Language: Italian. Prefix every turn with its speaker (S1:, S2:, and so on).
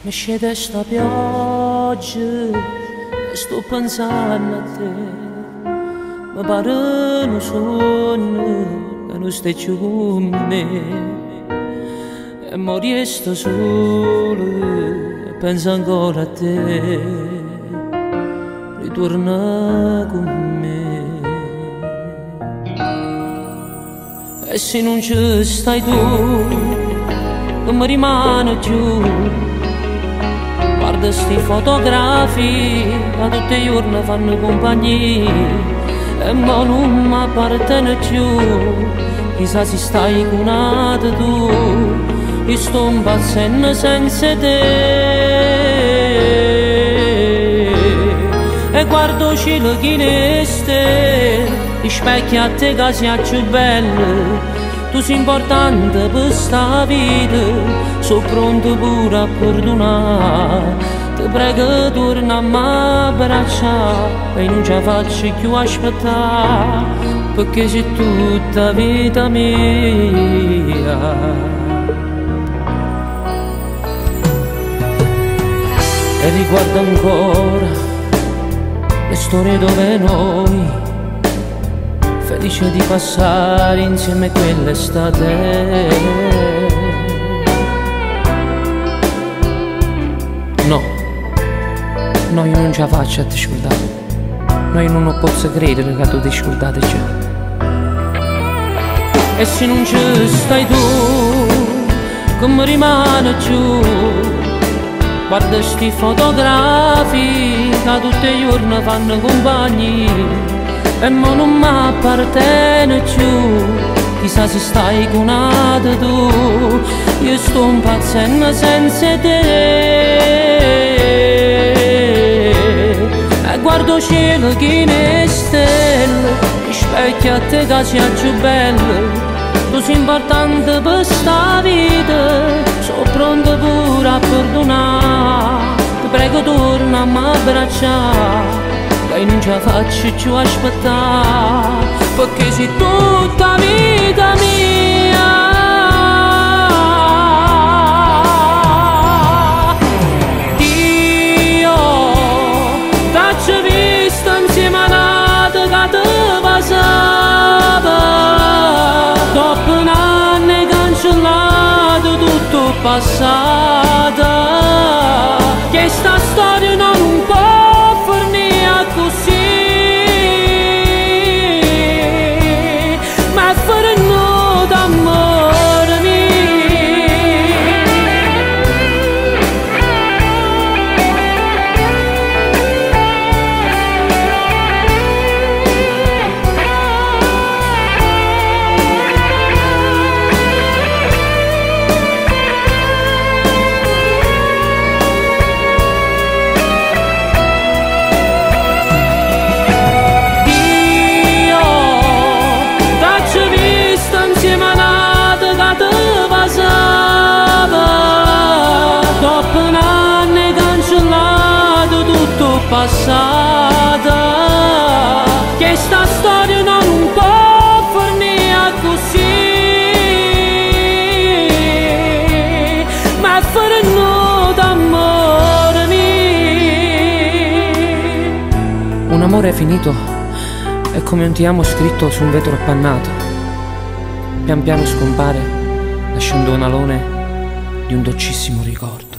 S1: Mi scende sta pioggia e sto pensando a te. Mi pare un sogno che non stai più con me. E mo resto solo e penso ancora a te. Ritorna con me. E se non ci stai tu, che mi rimane giù. Guarda sti fotografi che tutti i giorni fanno compagnia. E mo non mi appartiene più. Chissà se stai con un'altra tu. Io sto impazzendo senza te. E guardo cielo che ne stelle, gli specchi a te che sia più bello. Tu sei importante per sta vita, sono pronto pure a perdonare. Ti prego torna a m'abbracciare e non ci faccio più aspettare, perché sei tutta vita mia. E riguardo ancora le storie dove noi felice di passare insieme quell'estate. No, io non ce la faccio a te scordare. No, io non posso credere che tu ti scordate già. E se non ci stai tu, come rimane giù. Guarda sti fotografi che tutti i giorni fanno compagnia. E mo non mi appartiene più, chissà se stai con un'altra tu. Io sto impazzendo senza te. E guardo cielo che ne stelle, gli specchi a te che sia più bello. Tu sei importante per sta vita, sono pronto pure a perdonare. Ti prego torna a m'abbracciare, che non ce la faccio più aspettare, perché sei tutta vita mia. Io t'ho visto insieme a un'altra che ti passava. Dopo un anno hai cancellato tutto il passato. Che sta storia non può finire così, ma fare no d'amore mio. Dopo un anno hai cancellato tutto il passato. Che sta storia non può finire così, ma fare no d'amore mio. Un amore finito è come un ti amo scritto su un vetro appannato. Pian piano scompare, lasciando un alone di un dolcissimo ricordo.